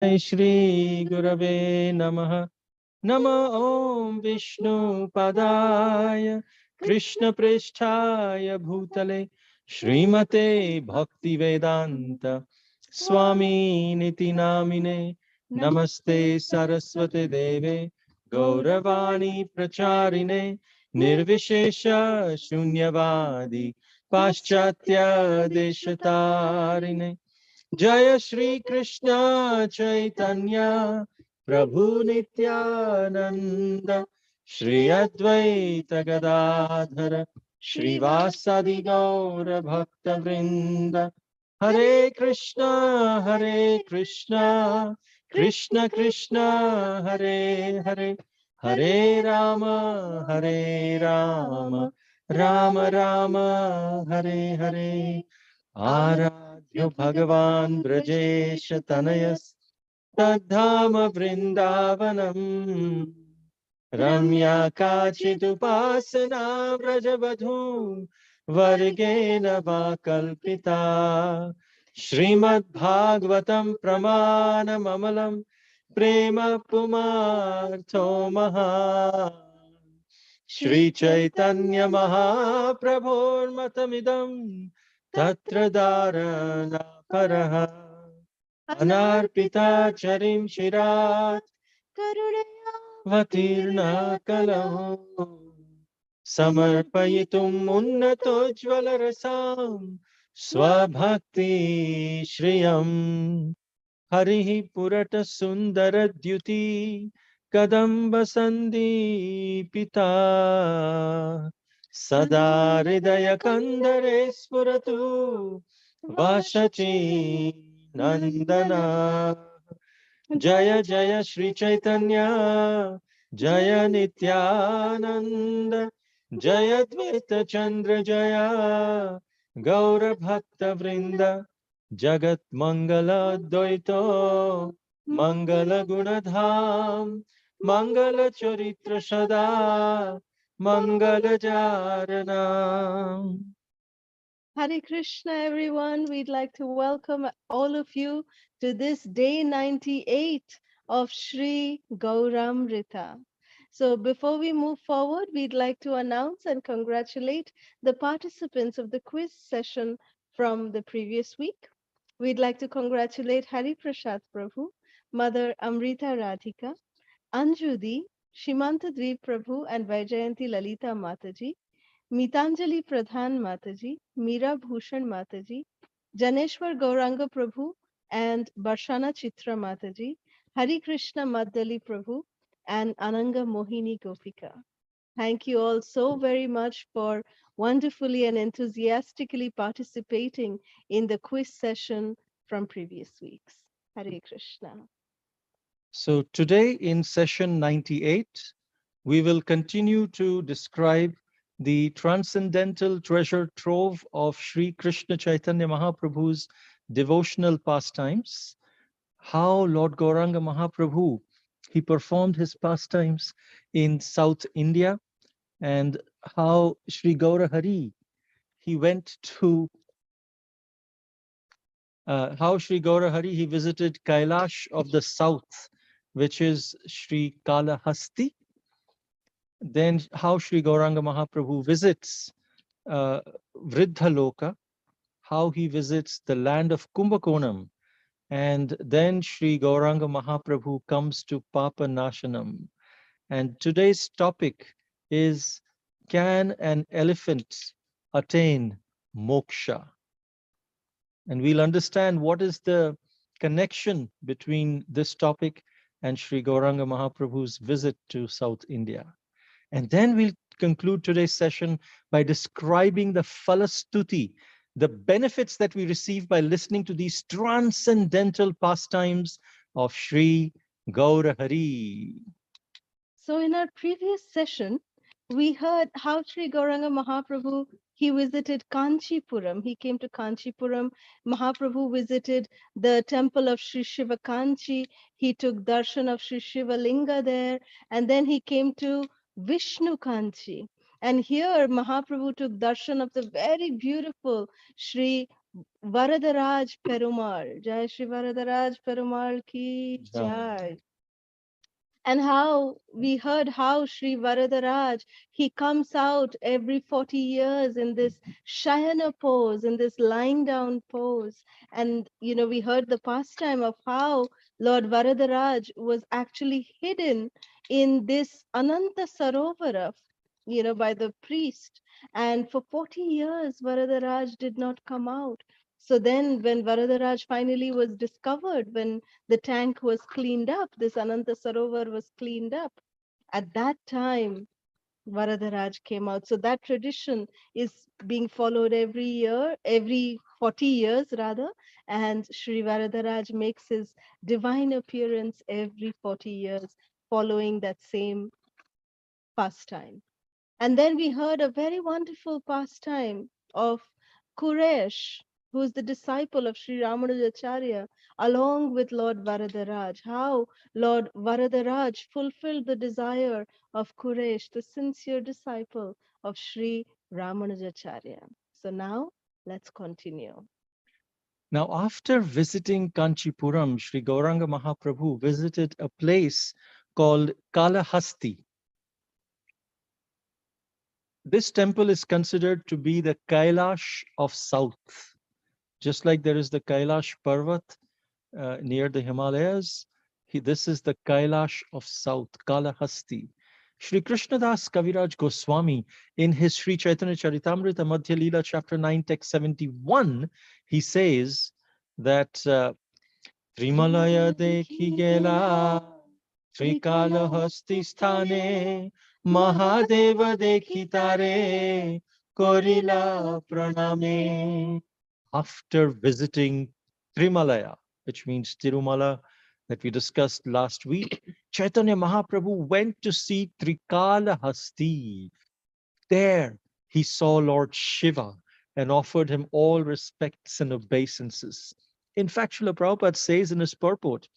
Shri Gurave Namaha. Nama Om Vishnu Padaya Krishna Prishthaya Bhutale Srimate Bhakti Vedanta Swami Niti Namine Namaste Saraswate Deve Gauravani Pracharine Nirvishesha Shunyavadi Paschatya Deshatarine Jaya Shri Krishna Chaitanya Prabhu Nityananda Shri Advaita Gadadhara Shri Vasadi Gaura Bhakta Vrinda Hare Krishna Krishna Krishna Hare Hare Hare Rama Rama Rama Hare Hare Aradhya Bhagavan Brajesh Tanayas Tadhama Vrindavanam Ramya Kachidupasana Vrajavadhu Vargena Vakalpita Srimad Bhagavatam Pramanam Amalam Prema Pumartho Maha Shri Chaitanya Mahaprabhur Matamidam Tatra Dharana Paraha Anarpita Charim Shirat Karunaya Vatirna Kalahu Samarpayitum Unnatojvala Rasam Swabhakti Shriyam Harihi Purata Sundara Dyuti Kadamba Sandipita Sada Hridaya Kandare Spuratu Vashachi Nandana Jaya Jaya Shri Chaitanya Jaya Nityananda Jaya Dvaita Chandra Jaya Gaura Bhakta Vrinda Jagat Mangala Dvaito Mangala Gunadham Mangala Charitra Sada Mangala Jaranam. Hare Krishna, everyone. We'd like to welcome all of you to this day 98 of Sri Gauramrita. So, before we move forward, we'd like to announce and congratulate the participants of the quiz session from the previous week. We'd like to congratulate Hari Prasad Prabhu, Mother Amrita Radhika, Anjudi, Shimanta Dweep Prabhu, and Vaijayanti Lalita Mataji. Mitanjali Pradhan Mataji, Meera Bhushan Mataji, Janeshwar Gauranga Prabhu, and Barshana Chitra Mataji, Hari Krishna Maddali Prabhu, and Ananga Mohini Gopika. Thank you all so very much for wonderfully and enthusiastically participating in the quiz session from previous weeks. Hare Krishna. So today in session 98, we will continue to describe the transcendental treasure trove of Sri Krishna Chaitanya Mahaprabhu's devotional pastimes, how Lord Gauranga Mahaprabhu, he performed his pastimes in South India, and how Sri Gaura Hari, he went to how Sri Gaura Hari, he visited Kailash of the south, which is Sri Kalahasti. Then how Sri Gauranga Mahaprabhu visits Vriddhaloka, how he visits the land of Kumbhakonam, and then Sri Gauranga Mahaprabhu comes to Papanasanam. And today's topic is, can an elephant attain moksha? And we'll understand what is the connection between this topic and Sri Gauranga Mahaprabhu's visit to South India. And then we'll conclude today's session by describing the falastuti, the benefits that we receive by listening to these transcendental pastimes of Sri Gaura Hari. So in our previous session, we heard how Sri Gauranga Mahaprabhu, he visited Kanchipuram. He came to Kanchipuram. Mahaprabhu visited the temple of Sri Shiva Kanchi. He took darshan of Sri Shiva Linga there. And then he came to Vishnu Kanchi. And here Mahaprabhu took darshan of the very beautiful Sri Varadaraj Perumal. Jai Shri Varadaraj Perumal ki Jai. jai. And how we heard how Sri Varadaraj, he comes out every 40 years in this Shayana pose, in this lying down pose. And, we heard the pastime of how Lord Varadaraj was actually hidden in this Ananta Sarovara, by the priest. And for 40 years, Varadaraj did not come out. So then, when Varadaraj finally was discovered, when the tank was cleaned up, this Ananta Sarovar was cleaned up. At that time, Varadaraj came out. So that tradition is being followed every year, every 40 years rather, and Sri Varadaraj makes his divine appearance every 40 years, following that same pastime. And then we heard a very wonderful pastime of Kuresh, who is the disciple of Sri Ramanujacharya, along with Lord Varadaraj. How Lord Varadaraj fulfilled the desire of Kuresh, the sincere disciple of Sri Ramanujacharya. So now let's continue. Now, after visiting Kanchipuram, Sri Gauranga Mahaprabhu visited a place called Kalahasti. This temple is considered to be the Kailash of South. Just like there is the Kailash Parvat near the Himalayas, this is the Kailash of South, Kalahasti. Sri Krishnadas Kaviraj Goswami, in his Sri Chaitanya Charitamrita Madhya Leela, chapter 9, text 71, he says that Trimalaya dekhi gela, Trikalahasti sthane, Mahadeva dekhi tare, Korila praname. After visiting Trimalaya, which means Tirumala, that we discussed last week, Chaitanya Mahaprabhu went to see Trikalahasti. There he saw Lord Shiva and offered him all respects and obeisances. In fact, Srila Prabhupada says in his purport,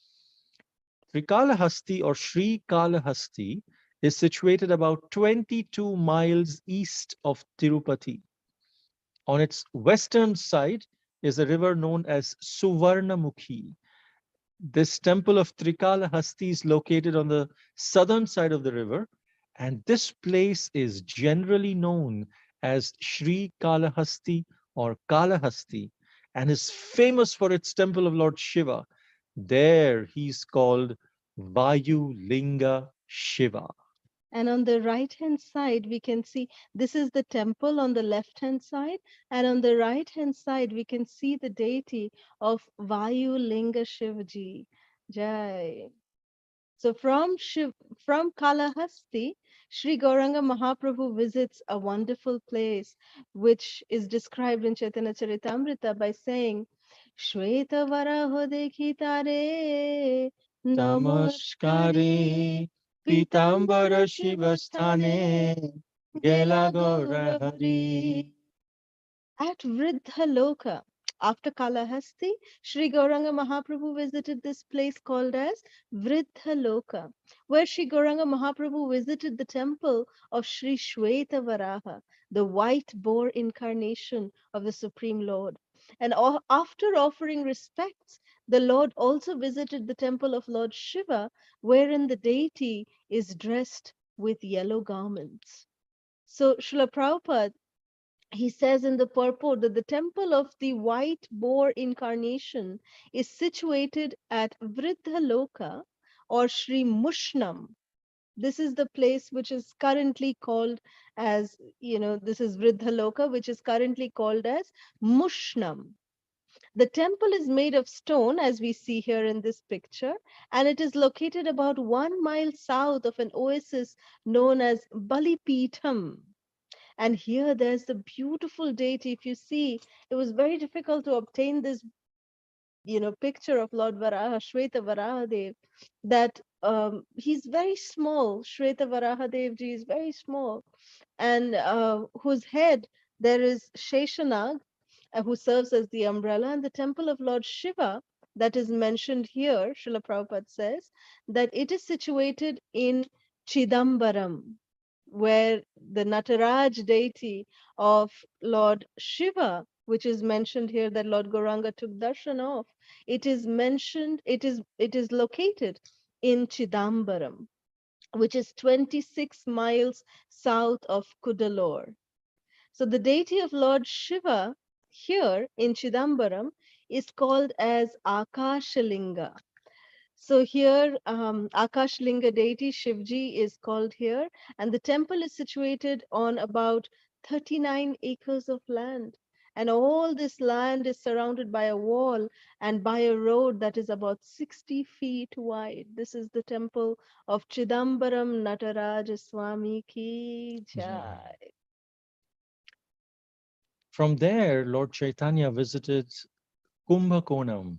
Trikalahasti or Sri Kalahasti is situated about 22 miles east of Tirupati. On its western side is a river known as Suvarnamukhi. This temple of Trikalahasti is located on the southern side of the river, and this place is generally known as Sri Kalahasti or Kalahasti, and is famous for its temple of Lord Shiva. There he's called Vayu Linga Shiva. And on the right hand side, we can see this is the temple on the left hand side. And on the right hand side, we can see the deity of Vayu Linga Shivaji. Jai. So from Kalahasti, Sri Gauranga Mahaprabhu visits a wonderful place which is described in Chaitanya Charitamrita by saying, Shweta Varaho Dekhitare Namaskari Pitambara Shivasthane Gela Gaura Hari. At Vriddhaloka. After Kalahasti, Sri Gauranga Mahaprabhu visited this place called as Vriddhaloka, where Sri Gauranga Mahaprabhu visited the temple of Sri Shweta Varaha, the white boar incarnation of the Supreme Lord. And after offering respects, the Lord also visited the temple of Lord Shiva, wherein the deity is dressed with yellow garments. So Srila Prabhupada, he says in the purport that the temple of the white boar incarnation is situated at Vriddhaloka or Sri Mushnam. This is the place which is currently called as, this is Vriddhaloka, which is currently called as Mushnam. The temple is made of stone, as we see here in this picture, and it is located about 1 mile south of an oasis known as Balipitham. And here there's the beautiful deity. If you see, it was very difficult to obtain this, picture of Lord Varaha, Shweta Varahadev, that he's very small. Shweta Varahadev ji is very small, and whose head there is Sheshanag, who serves as the umbrella, and the temple of Lord Shiva that is mentioned here, Srila Prabhupada says, that it is situated in Chidambaram, where the Nataraj deity of Lord Shiva which is mentioned here that Lord Gauranga took darshan of, it is mentioned, it is located in Chidambaram, which is 26 miles south of Kudalore. So the deity of Lord Shiva here in Chidambaram is called as Akashalinga. So here, Akashlinga deity Shivji is called here, and the temple is situated on about 39 acres of land. And all this land is surrounded by a wall and by a road that is about 60 feet wide. This is the temple of Chidambaram Nataraja Swami Ki Yeah. Jai. From there, Lord Chaitanya visited Kumbhakonam.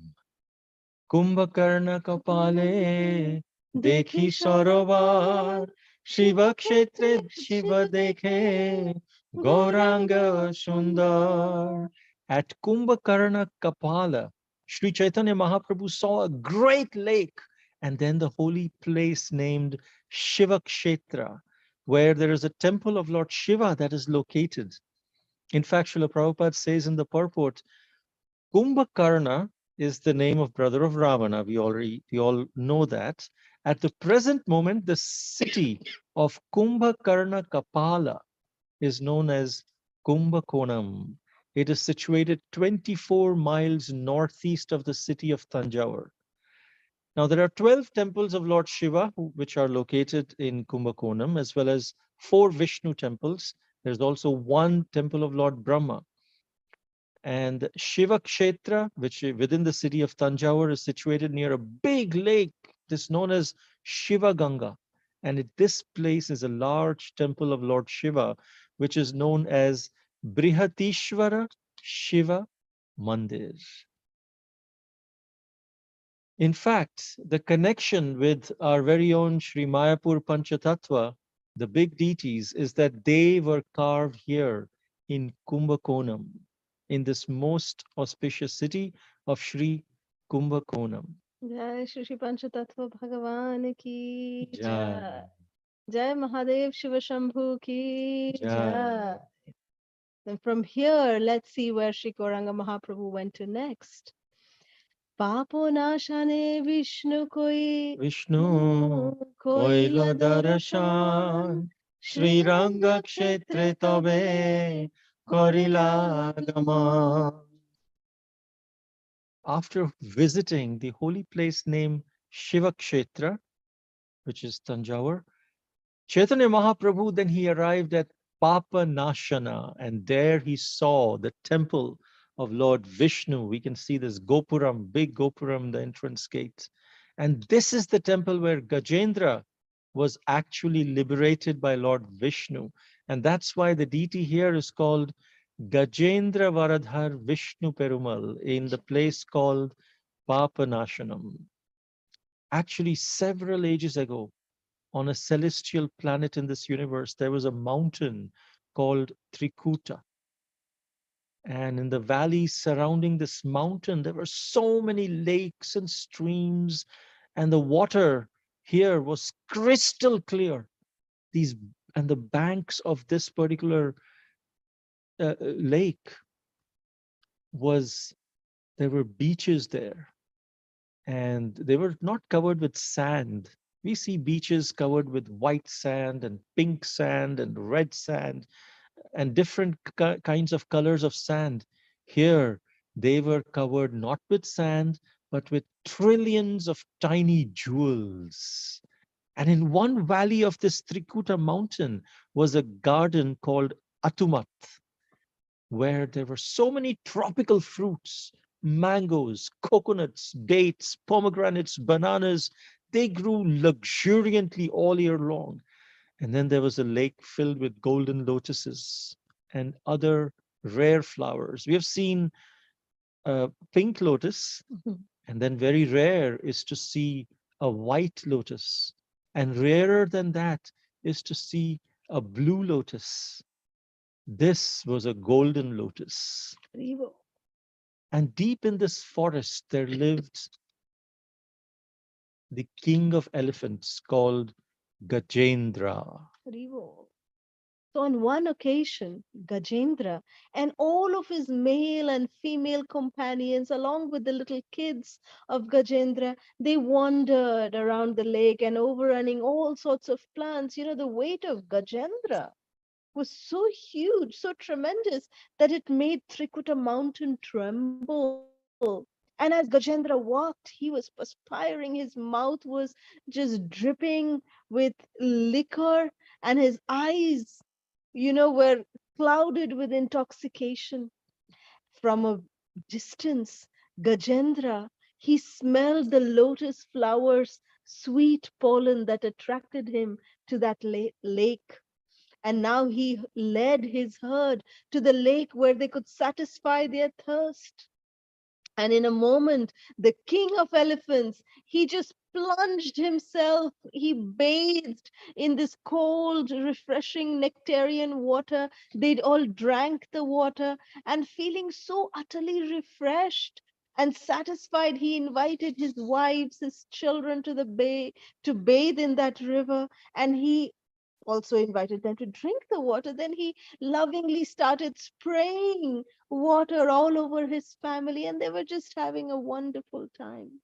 Kumbhakarna kapale dekhi sarovar Shiva kshetre Shiva dekhe Gauranga Sundar. At Kumbhakarna Kapala, Sri Chaitanya Mahaprabhu saw a great lake and then the holy place named Shiva Kshetra, where there is a temple of Lord Shiva that is located. In fact, Srila Prabhupada says in the purport, Kumbhakarna is the name of brother of Ravana. We all know that. At the present moment, the city of Kumbhakarna Kapala is known as Kumbhakonam. It is situated 24 miles northeast of the city of Tanjore. Now, there are 12 temples of Lord Shiva, which are located in Kumbhakonam, as well as 4 Vishnu temples. There's also 1 temple of Lord Brahma. And Shiva Kshetra, which within the city of Tanjore is situated near a big lake, this known as Shiva Ganga. And this place is a large temple of Lord Shiva, which is known as Brihatishvara Shiva Mandir. In fact, the connection with our very own Sri Mayapur Panchatattva, the big deities, is that they were carved here in Kumbhakonam, in this most auspicious city of Sri Kumbhakonam. Jai Shri Shri Panchatattva Bhagavan Ki Jai, Jai. Jai Mahadev Shiva Shambhu Ki Jai. Jai. Then from here, let's see where Sri Gauranga Mahaprabhu went to next. Papo Nashane Vishnu Koi Vishnu Koila Darashan Sri Ranga Kshetre Tabe Korila Gama. After visiting the holy place named Shiva Kshetra, which is Tanjore, Chaitanya Mahaprabhu, then he arrived at Papanasana, and there he saw the temple of Lord Vishnu. We can see this Gopuram, big Gopuram, the entrance gate. And this is the temple where Gajendra was actually liberated by Lord Vishnu. And that's why the deity here is called Gajendra Varadhar Vishnu Perumal in the place called Papanasanam. Actually, several ages ago, on a celestial planet in this universe, there was a mountain called Trikuta. And in the valleys surrounding this mountain, there were so many lakes and streams, and the water here was crystal clear. These and the banks of this particular lake was there were beaches there, and they were not covered with sand. We see beaches covered with white sand and pink sand and red sand and different kinds of colors of sand. Here, they were covered not with sand, but with trillions of tiny jewels. And in one valley of this Trikuta mountain was a garden called Atumat, where there were so many tropical fruits, mangoes, coconuts, dates, pomegranates, bananas. They grew luxuriantly all year long. And then there was a lake filled with golden lotuses and other rare flowers. We have seen a pink lotus, and then very rare is to see a white lotus. And rarer than that is to see a blue lotus. This was a golden lotus. Haribo. And deep in this forest, there lived the king of elephants called Gajendra. Haribo. So on one occasion, Gajendra and all of his male and female companions, along with the little kids of Gajendra, they wandered around the lake and overrunning all sorts of plants. The weight of Gajendra was so huge, so tremendous, that it made Trikuta mountain tremble. And as Gajendra walked, he was perspiring, his mouth was just dripping with liquor, and his eyes, were clouded with intoxication. From a distance, Gajendra, he smelled the lotus flowers' sweet pollen that attracted him to that lake. And now he led his herd to the lake where they could satisfy their thirst. And in a moment, the king of elephants, he just plunged himself, he bathed in this cold, refreshing nectarian water. They all drank the water, and feeling so utterly refreshed and satisfied, he invited his wives, his children to the bay to bathe in that river. And he also invited them to drink the water. Then he lovingly started spraying water all over his family, and they were just having a wonderful time.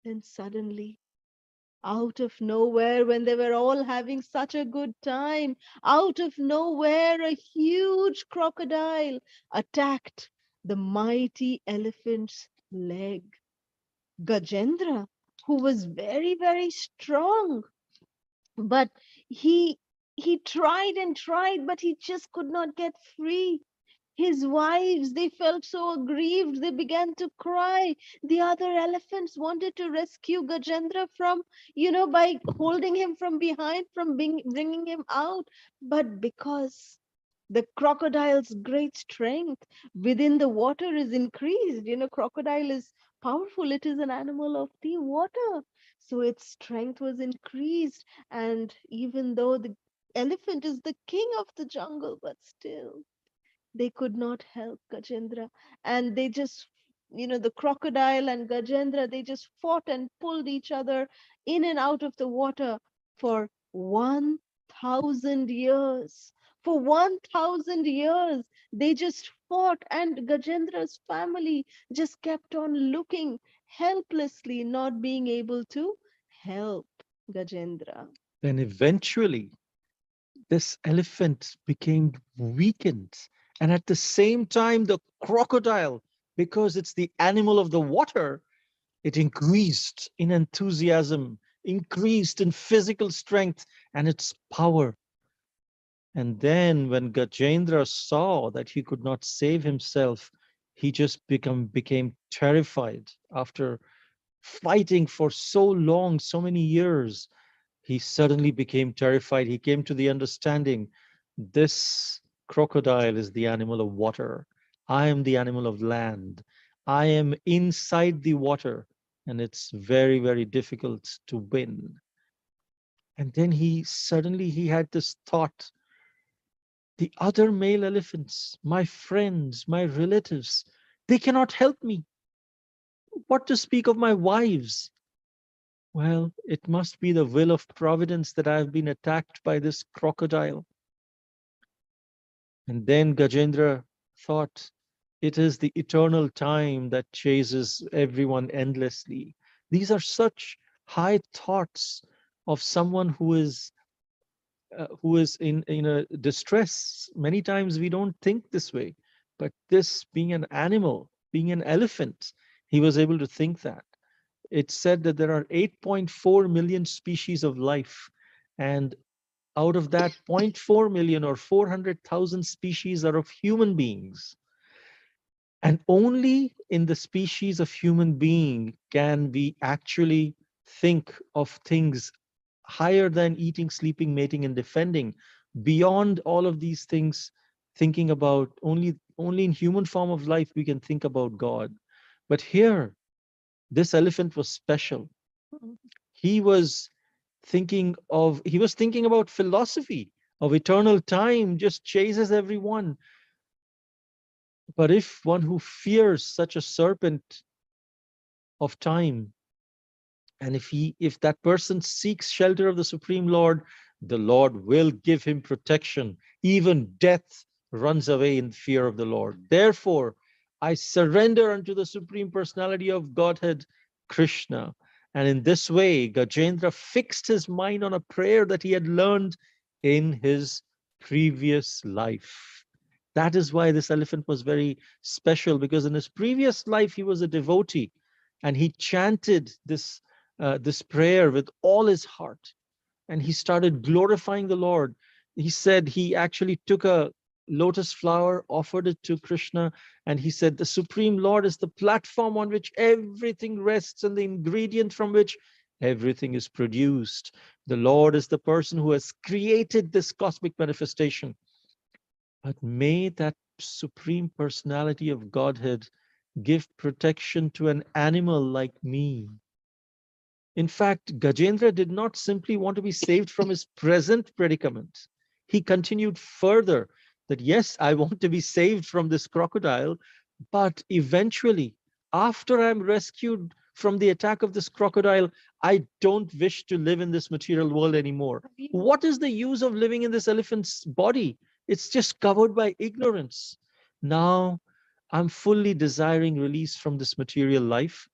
Then suddenly, out of nowhere, when they were all having such a good time, out of nowhere, a huge crocodile attacked the mighty elephant's leg. Gajendra, who was very, very strong, but he he tried and tried, but he just could not get free. His wives, they felt so aggrieved, they began to cry. The other elephants wanted to rescue Gajendra from, by holding him from behind, from bringing him out. But because the crocodile's great strength within the water is increased, crocodile is powerful, it is an animal of the water. So its strength was increased. And even though the elephant is the king of the jungle, but still they could not help Gajendra. And they just, the crocodile and Gajendra, they just fought and pulled each other in and out of the water for 1,000 years. For 1,000 years, they just fought, and Gajendra's family just kept on looking helplessly, not being able to help Gajendra. Then eventually, this elephant became weakened. And at the same time, the crocodile, because it's the animal of the water, it increased in enthusiasm, increased in physical strength and its power. And then when Gajendra saw that he could not save himself, he just became terrified after fighting for so long, so many years. He suddenly became terrified. He came to the understanding, this crocodile is the animal of water. I am the animal of land. I am inside the water, and it's very, very difficult to win. And then he had this thought, the other male elephants, my friends, my relatives, they cannot help me. What to speak of my wives? Well, it must be the will of providence that I have been attacked by this crocodile. And then Gajendra thought, it is the eternal time that chases everyone endlessly. These are such high thoughts of someone who is in a distress. Many times we don't think this way, but this being an animal, being an elephant, he was able to think that. It's said that there are 8.4 million species of life, and out of that, 0.4 million or 400,000 species are of human beings. And only in the species of human being can we actually think of things higher than eating, sleeping, mating, and defending. Beyond all of these things, thinking about only in human form of life we can think about God. But here, this elephant was special. He was he was thinking about philosophy of eternal time, just chases everyone. But if one who fears such a serpent of time, and if that person seeks shelter of the Supreme Lord, the Lord will give him protection. Even death runs away in fear of the Lord. Therefore, I surrender unto the Supreme Personality of Godhead, Krishna. And in this way, Gajendra fixed his mind on a prayer that he had learned in his previous life. That is why this elephant was very special, because in his previous life, he was a devotee and he chanted this prayer with all his heart, and he started glorifying the Lord. He said he actually took a lotus flower, offered it to Krishna, and he said, the Supreme Lord is the platform on which everything rests and the ingredient from which everything is produced. The Lord is the person who has created this cosmic manifestation. But may that Supreme Personality of Godhead give protection to an animal like me. In fact, Gajendra did not simply want to be saved from his present predicament. He continued further that, yes, I want to be saved from this crocodile, but eventually, after I'm rescued from the attack of this crocodile, I don't wish to live in this material world anymore. What is the use of living in this elephant's body? It's just covered by ignorance. Now, I'm fully desiring release from this material life,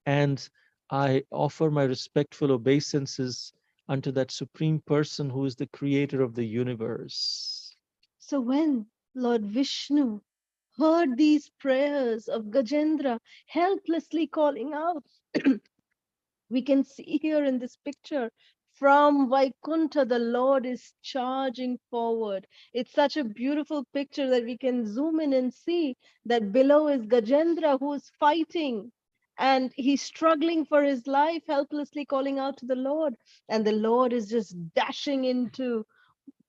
and I offer my respectful obeisances unto that Supreme Person who is the creator of the universe. So when Lord Vishnu heard these prayers of Gajendra helplessly calling out, we can see here in this picture from Vaikuntha, the Lord is charging forward. It's such a beautiful picture that we can zoom in and see that below is Gajendra who is fighting and he's struggling for his life, helplessly calling out to the Lord. And the Lord is just dashing into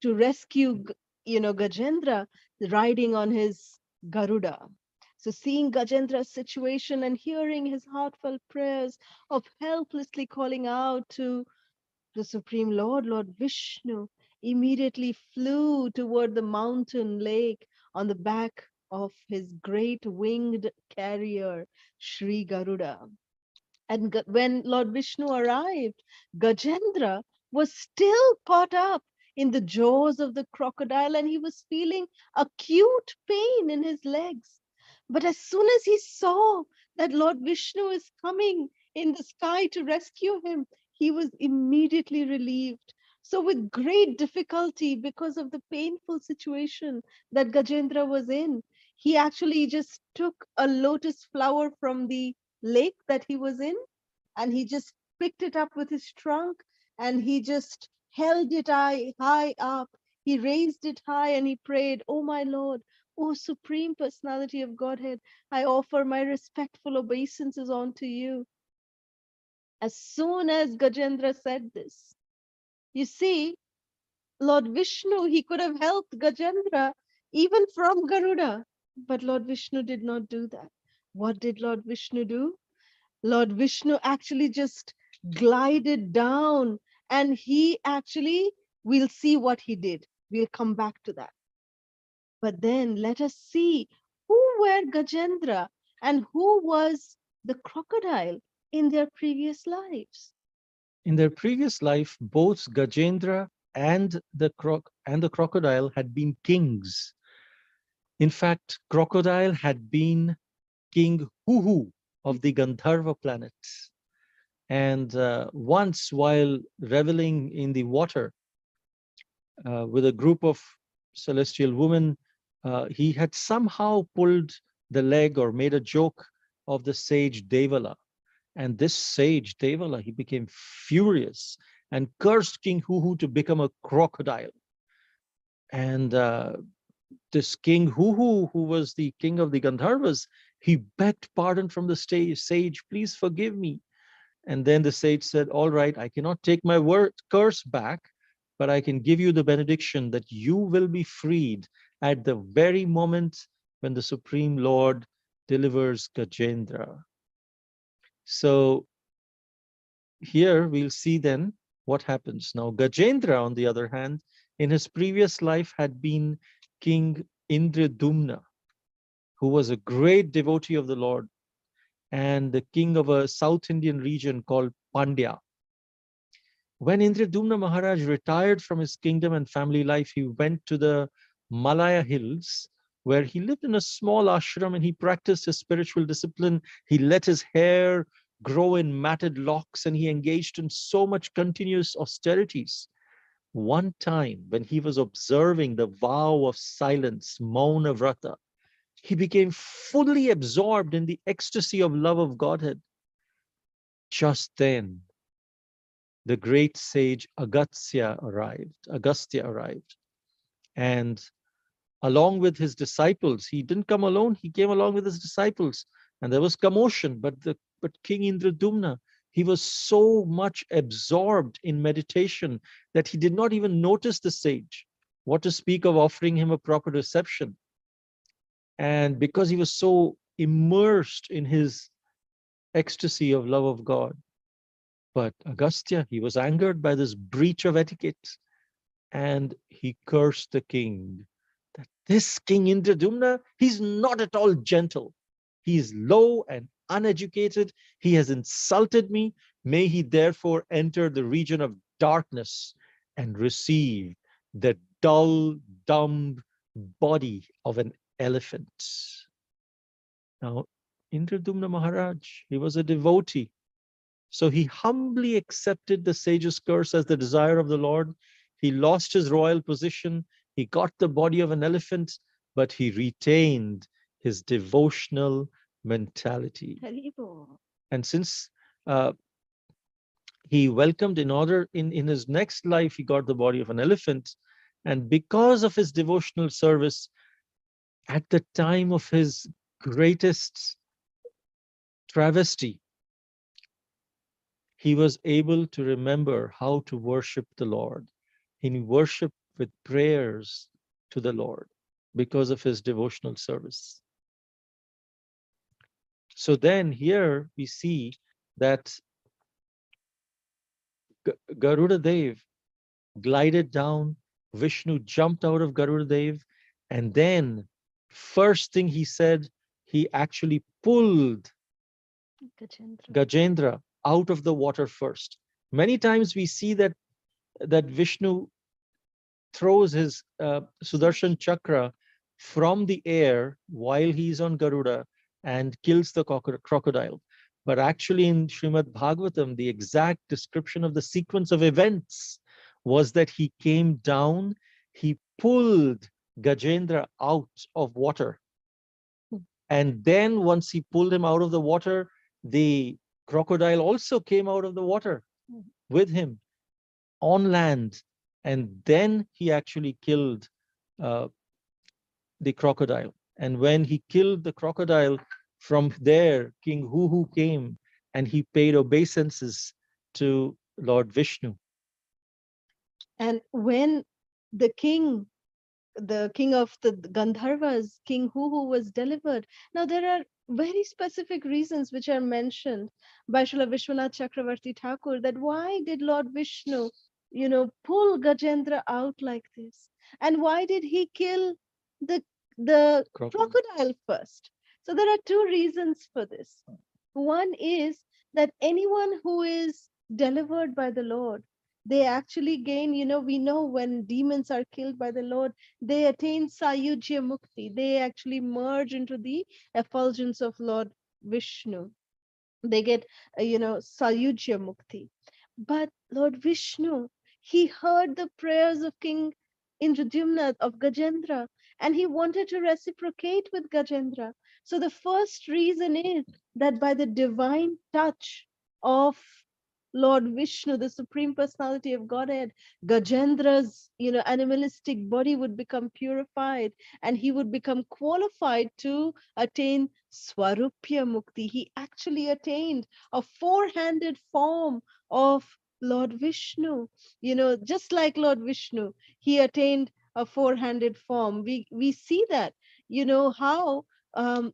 to rescue, Gajendra riding on his Garuda. So seeing Gajendra's situation and hearing his heartfelt prayers of helplessly calling out to the Supreme Lord, Lord Vishnu, immediately flew toward the mountain lake on the back of his great winged carrier, Sri Garuda. And when Lord Vishnu arrived, Gajendra was still caught up in the jaws of the crocodile and he was feeling acute pain in his legs. But as soon as he saw that Lord Vishnu is coming in the sky to rescue him, he was immediately relieved. So, with great difficulty, because of the painful situation that Gajendra was in, he actually just took a lotus flower from the lake that he was in, and he just picked it up with his trunk and he just held it high up. He raised it high and he prayed, "Oh my Lord, oh Supreme Personality of Godhead, I offer my respectful obeisances unto you." As soon as Gajendra said this, you see, Lord Vishnu, he could have helped Gajendra even from Garuda, but Lord Vishnu did not do that. What did Lord Vishnu do? Lord Vishnu actually just glided down and he actually, we'll see what he did. We'll come back to that. But then let us see who were Gajendra and who was the crocodile in their previous lives. In their previous life, both Gajendra and the crocodile had been kings. In fact, crocodile had been King Huhu of the Gandharva planet. And once, while reveling in the water with a group of celestial women, he had somehow pulled the leg or made a joke of the sage Devala. And this sage Devala, he became furious and cursed King Huhu to become a crocodile. And this King Huhu, who was the king of the Gandharvas, he begged pardon from the sage, "Please forgive me." And then the sage said, "All right, I cannot take my curse back, but I can give you the benediction that you will be freed at the very moment when the Supreme Lord delivers Gajendra." So here we'll see then what happens. Now, Gajendra, on the other hand, in his previous life had been King Indradumna, who was a great devotee of the Lord and the king of a South Indian region called Pandya. When Indradyumna Maharaj retired from his kingdom and family life, he went to the Malaya hills where he lived in a small ashram and he practiced his spiritual discipline. He let his hair grow in matted locks and he engaged in so much continuous austerities. One time, when he was observing the vow of silence, Mauna Vrata, he became fully absorbed in the ecstasy of love of Godhead. Just then, the great sage Agastya arrived, and along with his disciples, he didn't come alone, he came along with his disciples, and there was commotion, but King Indradyumna, he was so much absorbed in meditation that he did not even notice the sage. What to speak of offering him a proper reception? And because he was so immersed in his ecstasy of love of God. But Agastya, he was angered by this breach of etiquette and he cursed the king. That this King Indradyumna, he's not at all gentle. He is low and uneducated. He has insulted me. May he therefore enter the region of darkness and receive the dull, dumb body of an elephant. Now, Indradyumna Maharaj, he was a devotee. So he humbly accepted the sage's curse as the desire of the Lord. He lost his royal position. He got the body of an elephant, but he retained his devotional mentality. And since uh, he welcomed in order in his next life, he got the body of an elephant. And because of his devotional service, at the time of his greatest travesty, he was able to remember how to worship the Lord. He worshiped with prayers to the Lord because of his devotional service. So then here we see that Garuda Dev glided down, Vishnu jumped out of Garuda Dev, and then first thing he said, he actually pulled Gajendra out of the water first. Many times we see that Vishnu throws his Sudarshan Chakra from the air while he's on Garuda and kills the crocodile. But actually, in Srimad Bhagavatam, the exact description of the sequence of events was that he came down, he pulled Gajendra out of water. And then once he pulled him out of the water, the crocodile also came out of the water with him on land. And then he actually killed uh, the crocodile. And when he killed the crocodile, from there, King Huhu came and he paid obeisances to Lord Vishnu. And when the king of the Gandharvas, King Huhu, was delivered. Now, there are very specific reasons which are mentioned by Srila Vishwanath Chakravarti Thakur that why did Lord Vishnu, pull Gajendra out like this? And why did he kill the crocodile first? So there are two reasons for this. One is that anyone who is delivered by the Lord, they actually gain, we know when demons are killed by the Lord, they attain Sayujya Mukti. They actually merge into the effulgence of Lord Vishnu. They get, Sayujya Mukti. But Lord Vishnu, he heard the prayers of King Indradyumna of Gajendra, and he wanted to reciprocate with Gajendra. So the first reason is that by the divine touch of Lord Vishnu, the Supreme Personality of Godhead, Gajendra's, animalistic body would become purified and he would become qualified to attain Swarupya Mukti. He actually attained a four-handed form of Lord Vishnu. Just like Lord Vishnu, he attained a four-handed form. We see that, how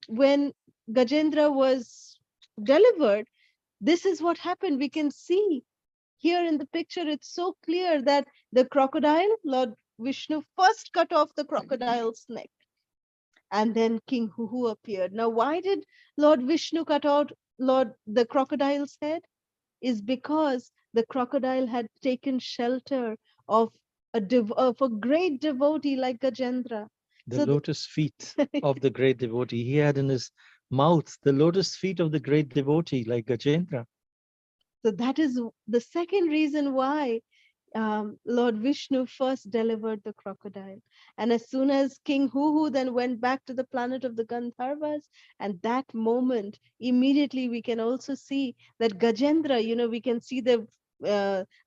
when Gajendra was delivered, this is what happened. We can see here in the picture, it's so clear that the crocodile, Lord Vishnu first cut off the crocodile's neck. And then King Huhu appeared. Now, why did Lord Vishnu cut out the crocodile's head? Is because the crocodile had taken shelter of of a great devotee like Gajendra. The So, lotus feet of the great devotee. He had in his mouth the lotus feet of the great devotee like Gajendra. so that is the second reason why Lord Vishnu first delivered the crocodile. And as soon as King Huhu then went back to the planet of the Gandharvas, and that moment, immediately we can also see that Gajendra, we can see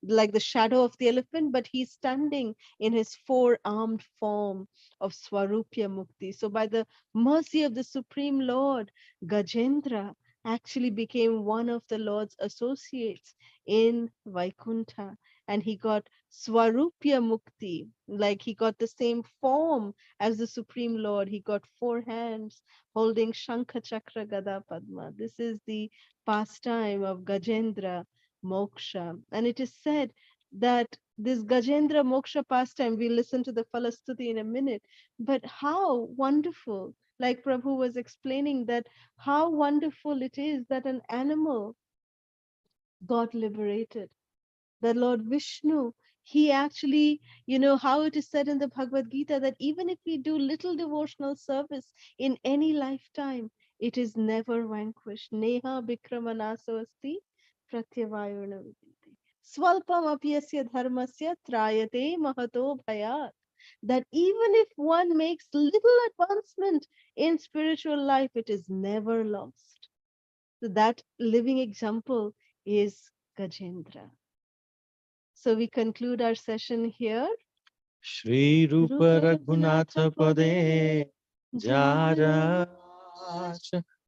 like the shadow of the elephant, but he's standing in his four-armed form of Swarupya Mukti. So by the mercy of the Supreme Lord, Gajendra actually became one of the Lord's associates in Vaikuntha, and he got Swarupya Mukti, like he got the same form as the Supreme Lord. He got four hands holding Shankha Chakra Gada Padma. This is the pastime of Gajendra Moksha. And it is said that this Gajendra Moksha pastime, we'll listen to the Falastuti in a minute, but how wonderful, like Prabhu was explaining, that how wonderful it is that an animal got liberated. The Lord Vishnu, he actually, how it is said in the Bhagavad Gita that even if we do little devotional service in any lifetime, it is never vanquished. Neha Bikramanaso asti pratyavayona vidite. Swalpam apyasya dharmasya trayate mahato bhayat. That even if one makes little advancement in spiritual life, it is never lost. So that living example is Gajendra. So we conclude our session here. Shri Rupa Rupa Raghunatha Pade Jara Jara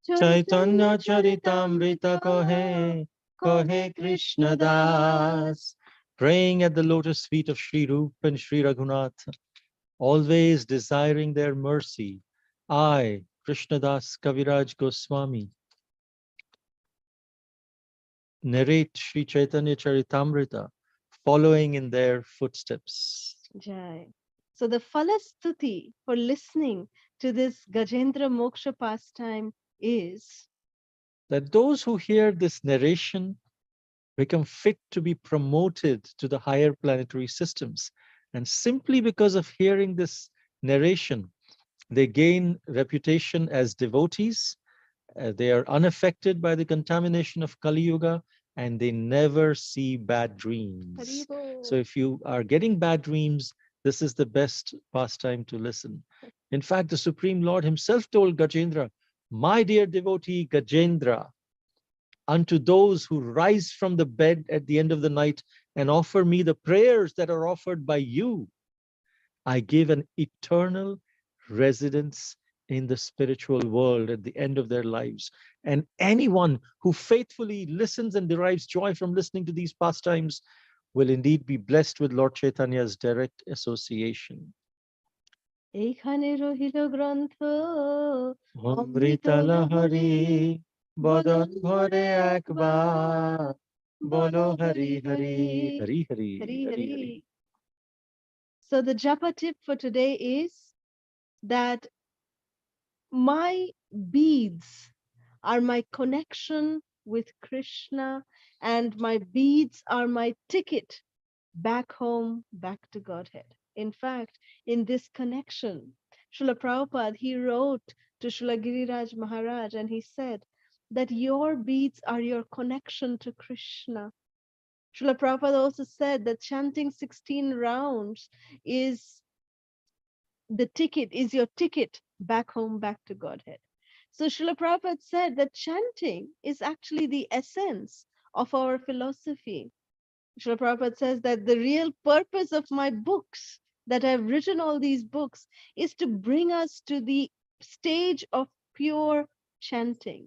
Chaitanya Chaitanya Charitamrita Charitamrita Kohe Krishna Das. Praying at the lotus feet of Shri Rupa and Shri Raghunath, always desiring their mercy. I, Krishnadas Kaviraj Goswami, narrate Sri Chaitanya Charitamrita, following in their footsteps. Jai. So the Falastuti for listening to this Gajendra Moksha pastime is That those who hear this narration become fit to be promoted to the higher planetary systems. And simply because of hearing this narration, they gain reputation as devotees. They are unaffected by the contamination of Kali Yuga, and they never see bad dreams. So Haribo. if you are getting bad dreams, this is the best pastime to listen. In fact, the Supreme Lord himself told Gajendra, my dear devotee Gajendra, unto those who rise from the bed at the end of the night and offer me the prayers that are offered by you, I give an eternal residence in the spiritual world at the end of their lives. And anyone who faithfully listens and derives joy from listening to these pastimes will indeed be blessed with Lord Chaitanya's direct association. এইখানে রহিল গ্রন্থ অমৃত অমৃতা লহরী লহরী বদন বদন ভরে ভরে একবার একবার বলো বলো Hari Hari Hari Hari Hari Hari Hari Hari Hari. Hari. So the japa tip for today is that my beads are my connection with Krishna, and my beads are my ticket back home, back to Godhead. In fact, in this connection, Srila Prabhupada, he wrote to Srila Giriraj Maharaj and he said that your beads are your connection to Krishna. Srila Prabhupada also said that chanting 16 rounds is is your ticket back home, back to Godhead. So Srila Prabhupada said that chanting is actually the essence of our philosophy. Srila Prabhupada says that the real purpose of my books, that I've written all these books, is to bring us to the stage of pure chanting.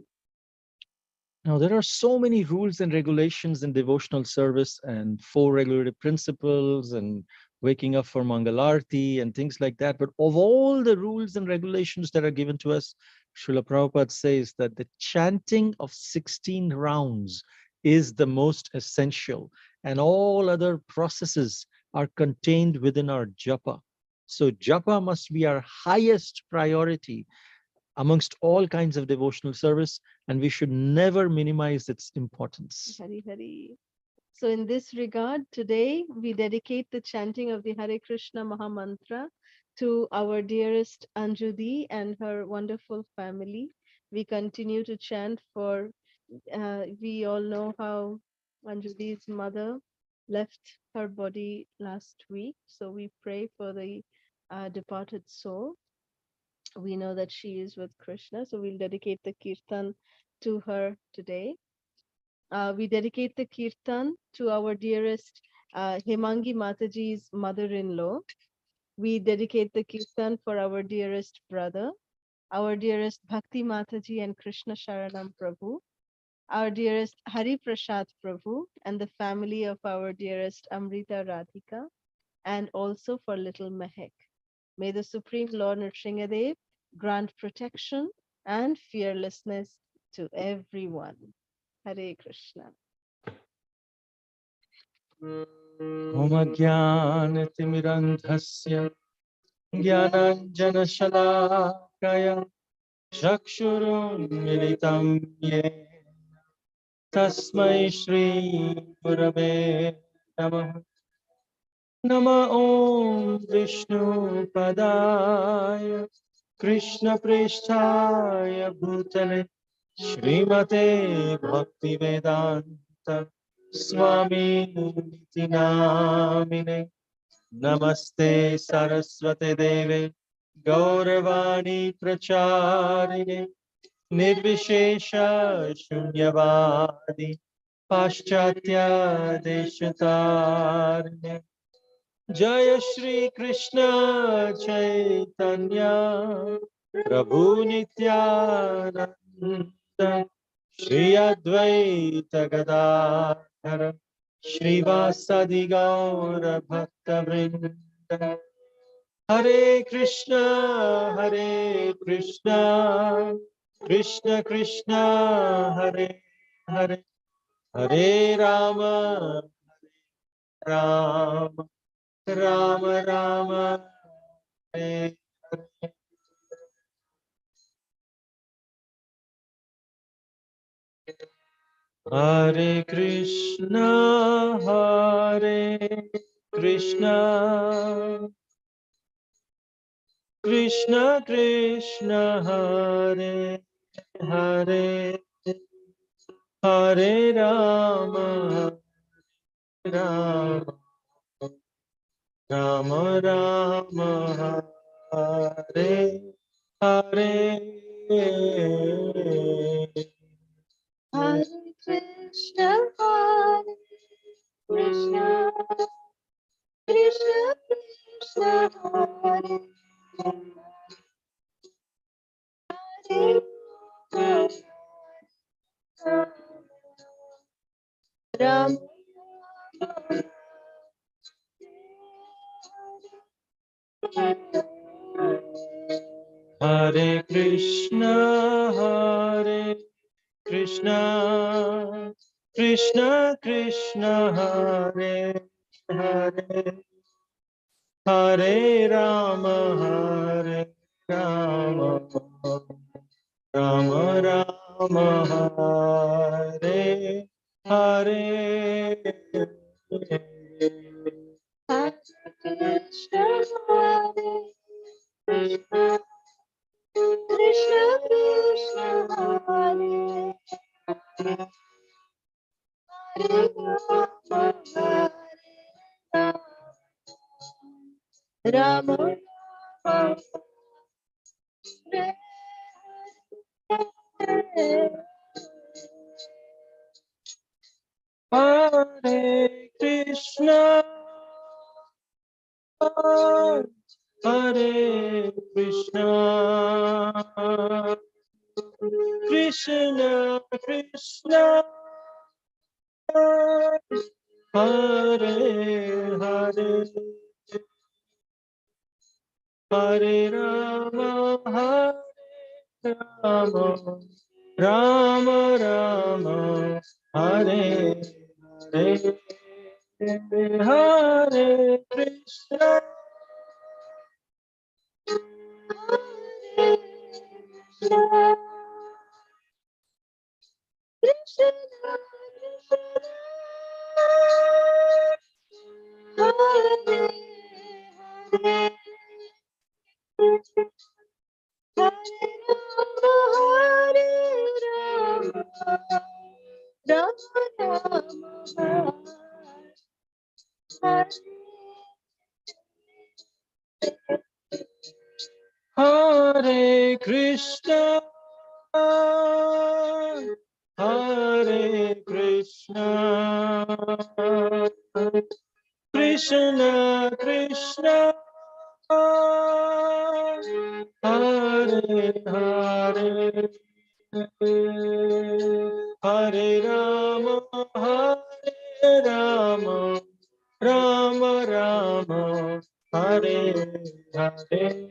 Now, there are so many rules and regulations in devotional service and four regulative principles and waking up for Mangalarti and things like that. But of all the rules and regulations that are given to us, Srila Prabhupada says that the chanting of 16 rounds is the most essential, and all other processes are contained within our japa. So, japa must be our highest priority amongst all kinds of devotional service, and we should never minimize its importance. Hari Hari. So, in this regard, today we dedicate the chanting of the Hare Krishna Mahamantra to our dearest Anjudi and her wonderful family. We continue to chant for, we all know how Anjudi's mother left her body last week. So, we pray for the departed soul. We know that she is with Krishna. So, we'll dedicate the kirtan to her today. We dedicate the kirtan to our dearest Hemangi Mataji's mother-in-law. We dedicate the kirtan for our dearest brother, our dearest Bhakti Mataji and Krishna Sharanam Prabhu, our dearest Hari Prasad Prabhu, and the family of our dearest Amrita Radhika, and also for little Mehek. May the Supreme Lord Nrsingadev grant protection and fearlessness to everyone. Hare Krishna. Omagyanatimirandhasya Jnananjanashalakaya Chakshurunmilitam Yena Tasmai Shri Gurave Namah Nama Om Vishnu Padaya Krishna Pristhaya Bhutale Srimate Bhaktivedanta Swami Niti Namine Namaste Saraswate Deve Gauravani Pracharine Nirvishesha Shunyavadi Paschatya Deshatarine Jaya Shri Krishna Chaitanya Prabhu Nityananda Shri Advaita Gadadhara Shrivasadi Gaura Bhakta Vrinda Hare Krishna Krishna Krishna Hare Hare Hare Rama Rama Rama Rama Hare Hare Krishna Krishna Krishna Krishna Hare Hare Hare Rama Rama Rama Rama Hare Hare Hare Krishna, Hare Krishna, Krishna Krishna, Hare Hare Ram. Hare Krishna Krishna Krishna Hare Hare Hare Rama Rama Rama Rama Hare Hare Hare Krishna, Hare Krishna, Krishna Krishna, Hare Hare Rama, Rama Rama, Hare Hare Krishna Hare Krishna Krishna Krishna Hare Hare Hare Rama Rama Rama Rama Hare Hare Hare Krishna Krishna, Krishna, Hare Krishna, Hare Krishna, Krishna Krishna, Hare Hare, Hare Rama, Hare Rama, Rama Rama, Hare Hare.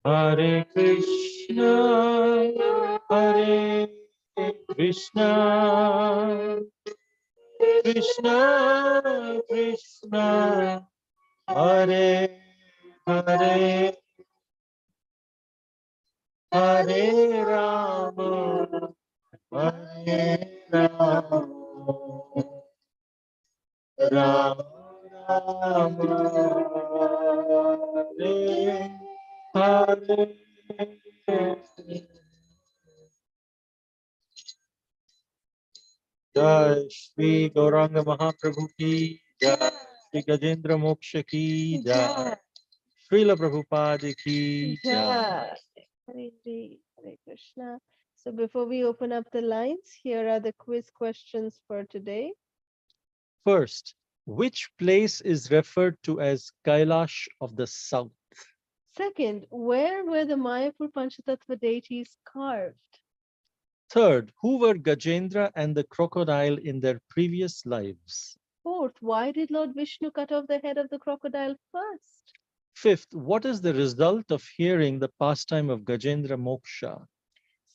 Hare Krishna, Hare Krishna, Krishna Krishna, Hare Hare, Hare Rama, Hare Rama, Rama Rama, Hare Hare. Jai Shri Gauranga Mahaprabhu ki Jai, Shri Gajendra Moksha ki Jai, Srila Prabhupada ki Jai. Hare Krishna. So before we open up the lines, here are the quiz questions for today. First, which place is referred to as Kailash of the South? Second, where were the Mayapur Panchatattva deities carved? Third, who were Gajendra and the crocodile in their previous lives? Fourth, why did Lord Vishnu cut off the head of the crocodile first? Fifth, what is the result of hearing the pastime of Gajendra Moksha?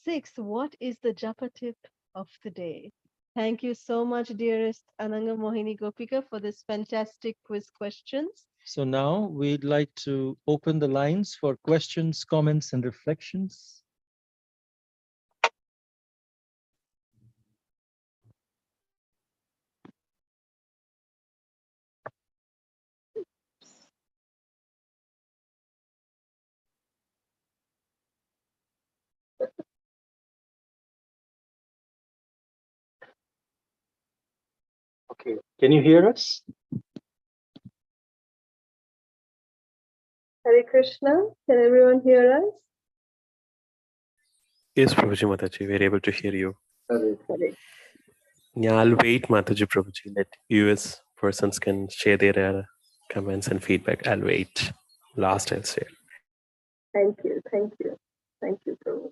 Sixth, what is the japa tip of the day? Thank you so much, dearest Ananga Mohini Gopika, for this fantastic quiz questions. So now we'd like to open the lines for questions, comments, and reflections. Okay, can you hear us? Hare Krishna, can everyone hear us? Yes, Prabhuji Mataji, we're able to hear you. Hare. Yeah, I'll wait, Mataji Prabhuji. Let US persons can share their comments and feedback. I'll wait. Last I'll say. Thank you, thank you. Thank you, Prabhu.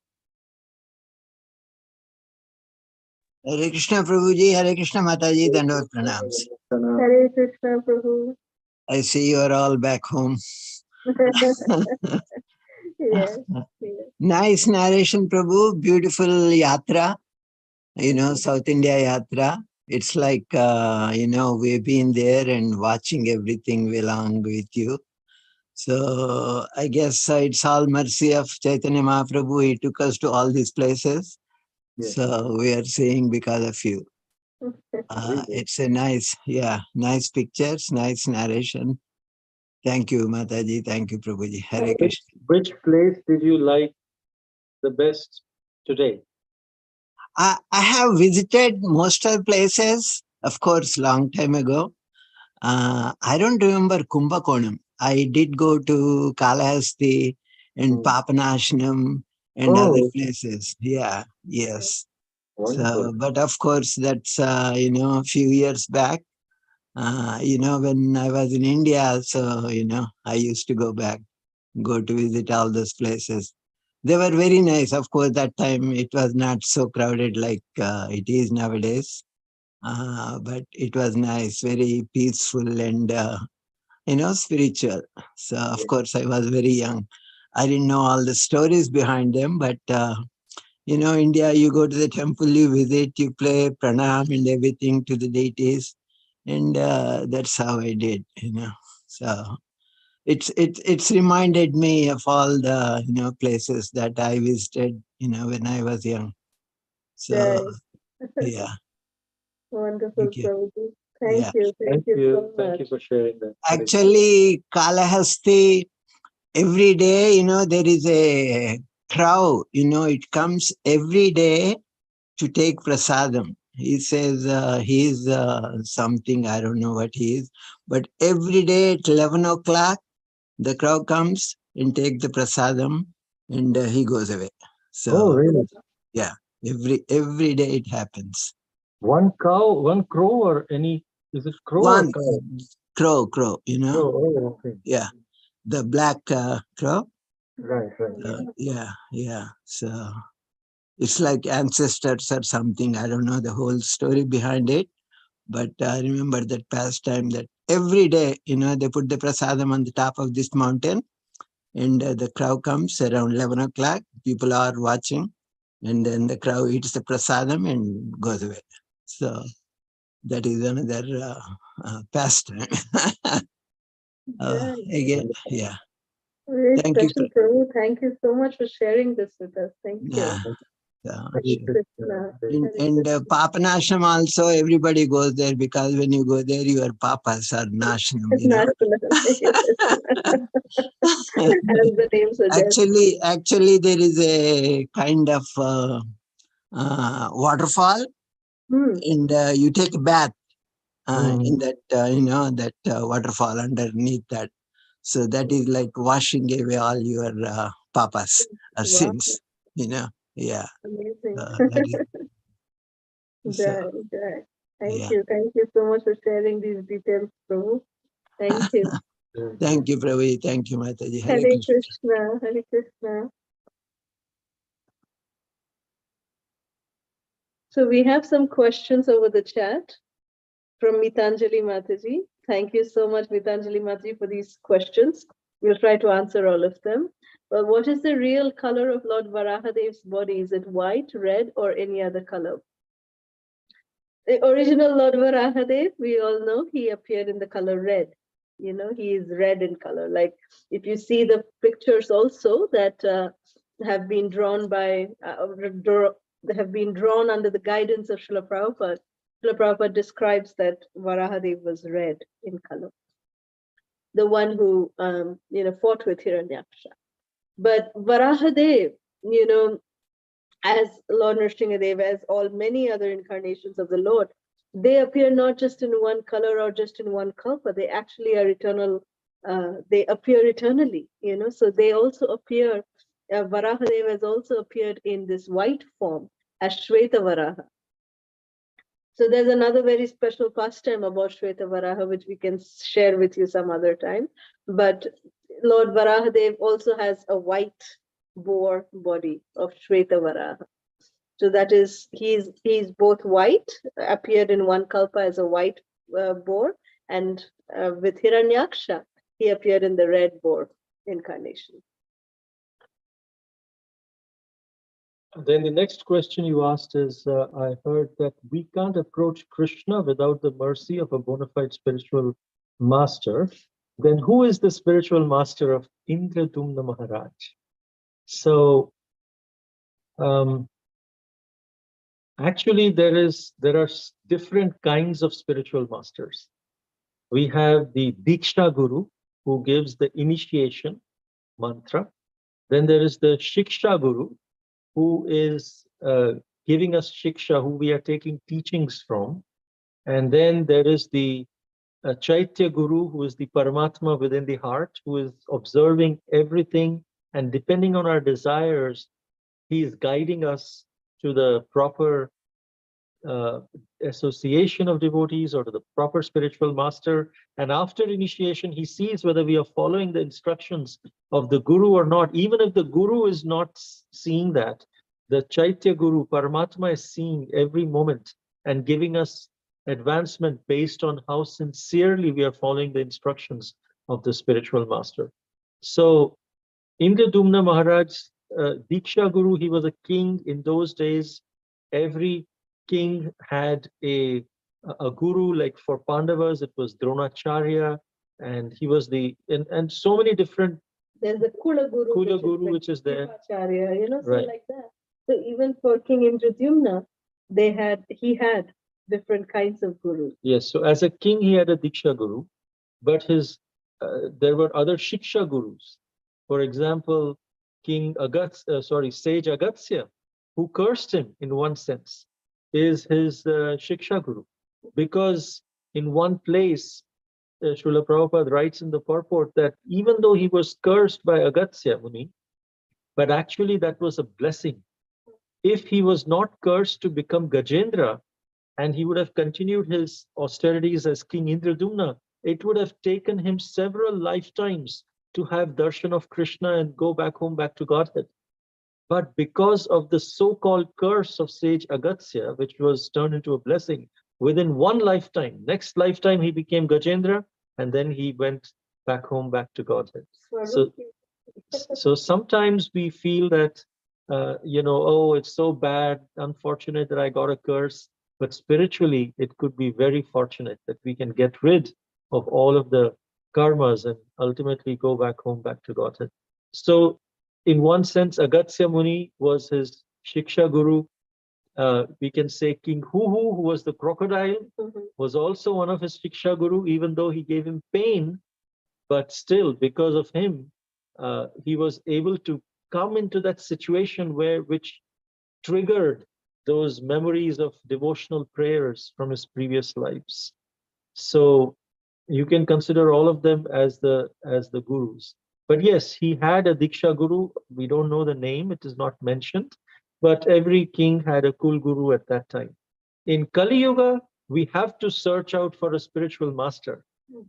Hare Krishna Prabhuji, Hare Krishna Mataji, Dandavad Pranams. Hare Krishna, Prabhu. I see you are all back home. Yes, yes. Nice narration, Prabhu. Beautiful yatra. South India yatra. It's like, we've been there and watching everything along with you. So I guess it's all mercy of Chaitanya Mahaprabhu. He took us to all these places. Yes. So we are seeing because of you. It's a nice pictures, nice narration. Thank you, Mataji. Thank you, Prabhuji. Hare Krishna. Which place did you like the best today? I have visited most of the places, of course, long time ago. I don't remember Kumbhakonam. I did go to Kalahasti and Papanasanam and other places. Yeah, yes. So, but of course, that's, a few years back. When I was in India, so, I used to go to visit all those places. They were very nice. Of course, that time it was not so crowded like it is nowadays. But it was nice, very peaceful and, spiritual. So, of course, I was very young. I didn't know all the stories behind them, but, India, you go to the temple, you visit, you play pranam and everything to the deities. And that's how I did, So it's reminded me of all the, places that I visited, when I was young. So, Right. yeah. Wonderful, Thank you. Prabhuji. Yeah. Thank you so Thank much. you for sharing that. Actually, Kalahasti, every day, there is a crowd, it comes every day to take prasadam. He says he's something, I don't know what he is, but every day at 11 o'clock, the crowd comes and take the prasadam and he goes away. So, Oh, really? yeah, every day it happens. One cow, one crow, or any? Is it crow or One cow? crow, Crow. Oh, okay. Yeah, the black crow. Right. Yeah. So it's like ancestors or something. I don't know the whole story behind it, but I remember that pastime that every day, they put the prasadam on the top of this mountain and the crowd comes around 11 o'clock. People are watching and then the crowd eats the prasadam and goes away. So that is another pastime. Again, yeah. Very Thank you. special, Prabhu. Thank you so much for sharing this with us. Thank you. Yeah. Hare Sure. Krishna. And Papanasam also, everybody goes there because when you go there, your papas are Nashanam, As the name suggests. Actually, there is a kind of waterfall, and you take a bath in that, that waterfall underneath that. So that is like washing away all your papas or sins, Yeah. Amazing. That is, so, Right. yeah. Thank you so much for sharing these details, Prabhu. Thank you. Thank you, Pravi. Thank you, Mataji. Hare Hare Krishna. Krishna. Hare Krishna. So we have some questions over the chat from Mitanjali Mataji. Thank you so much, Mitanjali Mataji, for these questions. We'll try to answer all of them. Well, what is the real color of Lord Varahadev's body? Is it white, red, or any other color? The original Lord Varahadev, we all know, he appeared in the color red. He is red in color. Like if you see the pictures also that have been drawn by, have been drawn under the guidance of Srila Prabhupada. Srila Prabhupada describes that Varahadev was red in color. The one who, fought with Hiranyaksha. But Varahadev, as Lord Nrsimhadev, as all many other incarnations of the Lord, they appear not just in one color or just in one kalpa. They actually are eternal. They appear eternally, So they also appear. Varahadev has also appeared in this white form as Shweta Varaha. So there's another very special pastime about Shweta Varaha, which we can share with you some other time. But Lord Varahadev also has a white boar body of Shweta Varaha. So that is, he's both white, appeared in one kalpa as a white boar, and with Hiranyaksha, he appeared in the red boar incarnation. Then the next question you asked is, I heard that we can't approach Krishna without the mercy of a bona fide spiritual master. Then who is the spiritual master of Indradumna Maharaj? So, actually, there are different kinds of spiritual masters. We have the Diksha Guru, who gives the initiation mantra. Then there is the Shiksha Guru, who is giving us Shiksha, who we are taking teachings from. And then there is the Chaitya Guru, who is the Paramatma within the heart, who is observing everything. And depending on our desires, he is guiding us to the proper association of devotees or to the proper spiritual master. And after initiation, he sees whether we are following the instructions of the Guru or not. Even if the Guru is not seeing that, the Chaitya Guru, Paramatma, is seeing every moment and giving us advancement based on how sincerely we are following the instructions of the spiritual master. So Indradumna Maharaj, Diksha Guru, he was a king in those days. Every king had a guru, like for Pandavas, it was Dronacharya, and he was and so many different. There's a Kula Guru, which is there. Acharya, so Right. like that. So even for King Indradyumna, he had different kinds of gurus. Yes, so as a king, he had a Diksha Guru, but there were other Shiksha Gurus. For example, Sage Agatsya, who cursed him in one sense, is his Shiksha Guru. Because in one place, Srila Prabhupada writes in the purport that even though he was cursed by Agatsya Muni, but actually that was a blessing. If he was not cursed to become Gajendra, and he would have continued his austerities as King Indradumna, it would have taken him several lifetimes to have darshan of Krishna and go back home, back to Godhead. But because of the so-called curse of sage Agatsya, which was turned into a blessing, within one lifetime, next lifetime he became Gajendra, and then he went back home, back to Godhead. So sometimes we feel that, oh, it's so bad, unfortunate that I got a curse. But spiritually, it could be very fortunate that we can get rid of all of the karmas and ultimately go back home, back to Godhead. So in one sense, Agatsya Muni was his Shiksha Guru. We can say King Huhu, who was the crocodile, was also one of his Shiksha Guru, even though he gave him pain. But still, because of him, he was able to come into that situation which triggered those memories of devotional prayers from his previous lives. So you can consider all of them as the gurus. But yes, he had a Diksha Guru. We don't know the name, it is not mentioned, but every king had a Kul Guru at that time. In Kali Yuga, we have to search out for a spiritual master.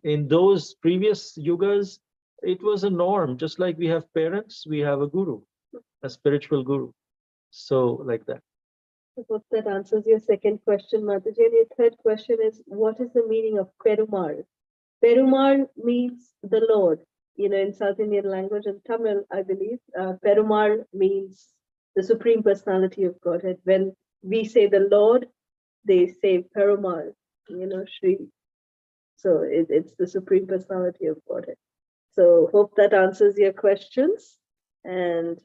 In those previous yugas, it was a norm. Just like we have parents, we have a guru, a spiritual guru. So like that. I hope that answers your second question, Mataji. And your third question is, what is the meaning of Perumal? Perumal means the Lord. In South Indian language and Tamil, I believe, Perumal means the Supreme Personality of Godhead. When we say the Lord, they say Perumal, Shri. So it's the Supreme Personality of Godhead. So hope that answers your questions. And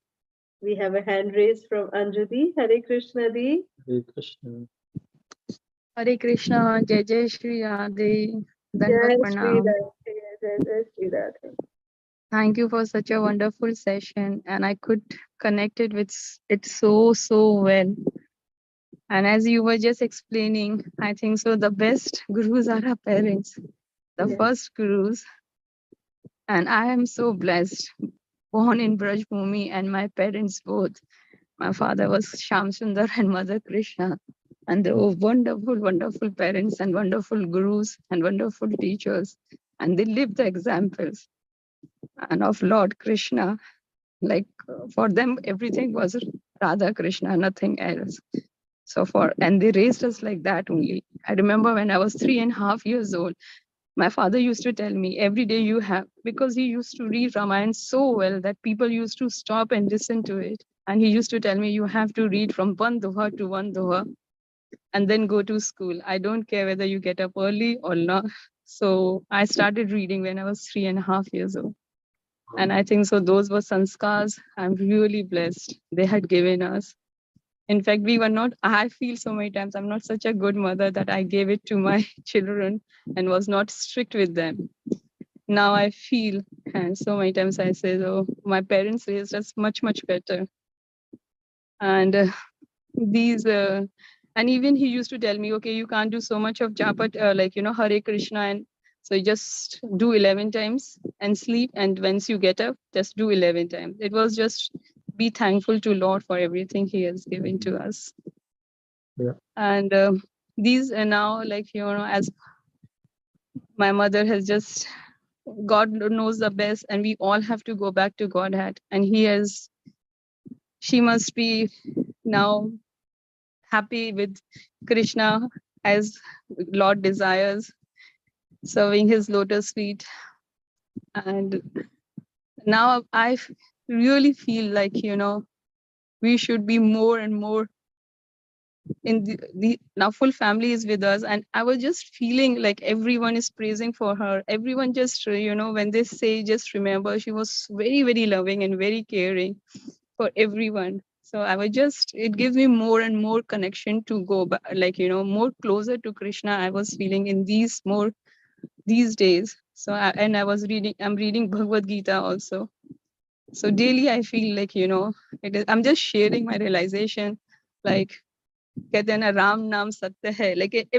we have a hand raised from Anjali. Hare Krishna Di. Hare Krishna. Hare Krishna, Jai Jai Shri Radhe, Dandavat Jai Shri Pranam. Radhe, Jai Shri Radhe. Thank you for such a wonderful session, and I could connect it with it so well. And as you were just explaining, I think so the best gurus are our parents, the first gurus. And I am so blessed, born in Braj Bhumi, and my parents both. My father was Shyam Sundar and mother Krishna. And they were wonderful, wonderful parents and wonderful gurus and wonderful teachers. And they lived the examples. And of Lord Krishna, like for them, everything was Radha Krishna, nothing else. And they raised us like that only. I remember when I was 3.5 years old, my father used to tell me every day because he used to read Ramayana so well that people used to stop and listen to it. And he used to tell me, you have to read from one doha to one doha and then go to school. I don't care whether you get up early or not. So I started reading when I was 3.5 years old. And I think so those were sanskars I'm really blessed they had given us. In fact, I feel so many times I'm not such a good mother that I gave it to my children and was not strict with them. Now I feel, and so many times I say, oh, my parents raised us much, much better. And and even he used to tell me, okay, you can't do so much of japa, Hare Krishna, and so you just do 11 times and sleep. And once you get up, just do 11 times. It was just be thankful to Lord for everything he has given to us. Yeah. And these are now, as my mother has just, God knows the best, and we all have to go back to Godhead. And she must be now happy with Krishna as Lord desires, serving his lotus feet. And now I really feel like, we should be more and more in the now full family is with us. And I was just feeling like everyone is praising for her. Everyone just, when they say, just remember, she was very, very loving and very caring for everyone. So I was just, it gives me more and more connection to go back, like, more closer to Krishna. I was feeling in these days. So I'm reading Bhagavad Gita also. So daily I feel like, I'm just sharing my realization, like, कहते हैं ना, राम नाम सत्य है, like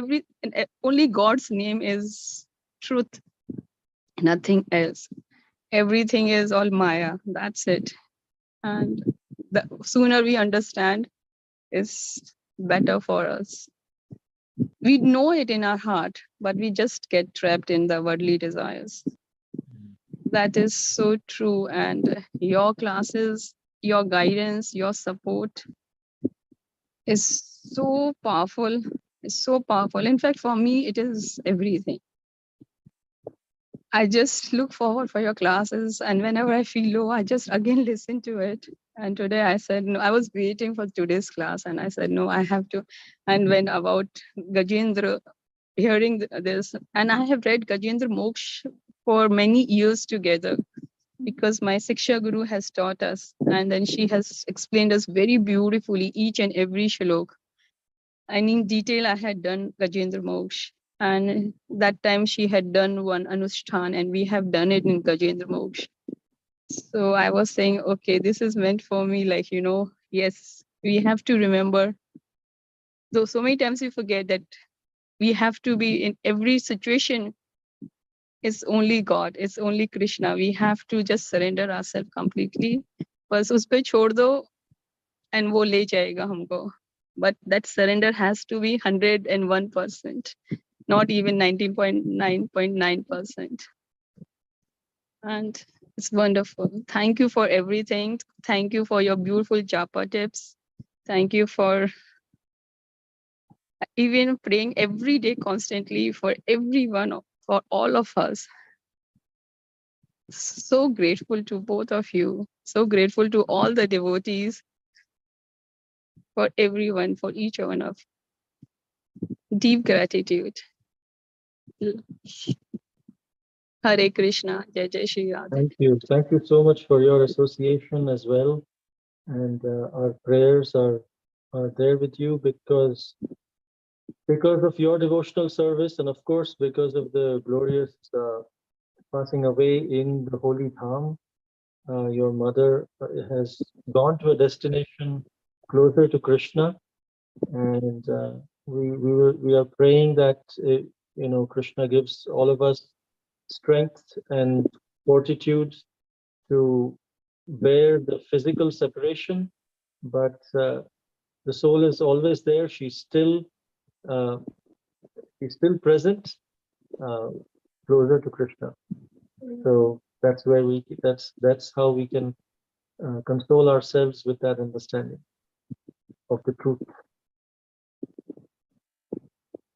only God's name is truth, nothing else. Everything is all Maya, that's it. And the sooner we understand, is better for us. We know it in our heart, but we just get trapped in the worldly desires. That is so true. And your classes, your guidance, your support is so powerful. It's so powerful. In fact, for me, it is everything. I just look forward for your classes, and whenever I feel low, I just again listen to it. And today I said, no, I was waiting for today's class, and I said, no, I have to. And when about Gajendra, hearing this, and I have read Gajendra Moksha for many years together, because my Siksha Guru has taught us, and then she has explained us very beautifully each and every shlok. And in detail, I had done Gajendra Moksha. And that time she had done one Anushthan, and we have done it in Gajendra Moksha. So I was saying, okay, this is meant for me. Like, yes, we have to remember. Though so many times we forget that we have to be in every situation. It's only God, it's only Krishna. We have to just surrender ourselves completely. बस उस पे छोड़ दो, and वो ले जाएगा हमको. But that surrender has to be 101%, not even 19.9%. And it's wonderful. Thank you for everything. Thank you for your beautiful japa tips. Thank you for even praying every day constantly for everyone, for all of us. So grateful to both of you. So grateful to all the devotees, for everyone, for each one of you. Deep gratitude. Hare Krishna. Jai Jai Shri Radha. Thank you. Thank you so much for your association as well. And our prayers are there with you because of your devotional service, and of course because of the glorious passing away in the holy Dham. Your mother has gone to a destination closer to Krishna, and we are praying that Krishna gives all of us strength and fortitude to bear the physical separation, but the soul is always there. She's still present, closer to Krishna. So that's where that's how we can console ourselves with that understanding of the truth.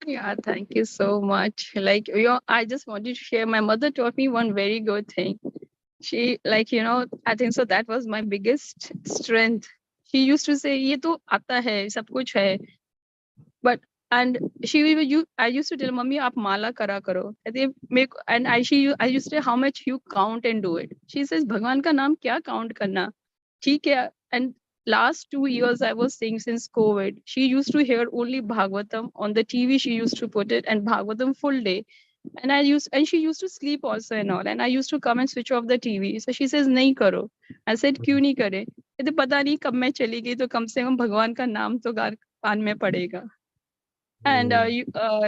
Yeah, thank you so much. Like, I just wanted to share, my mother taught me one very good thing. She, like, I think so that was my biggest strength. She used to say, ye to aata hai, sab kuch hai. But, and I used to tell mommy, aap mala kara karo. And I used to say, how much you count and do it. She says, Bhagwan ka naam kya count karna? Theek hai. And last 2 years I was saying, since COVID, she used to hear only Bhagavatam on the TV. She used to put it, and Bhagavatam full day. And she used to sleep also and all. And I used to come and switch off the TV. So she says, nahi karo. I said, kyun nahi kare? कहते पता नहीं कब मैं चली गई, तो कम से कम भगवान का नाम तो कान में पड़ेगा. And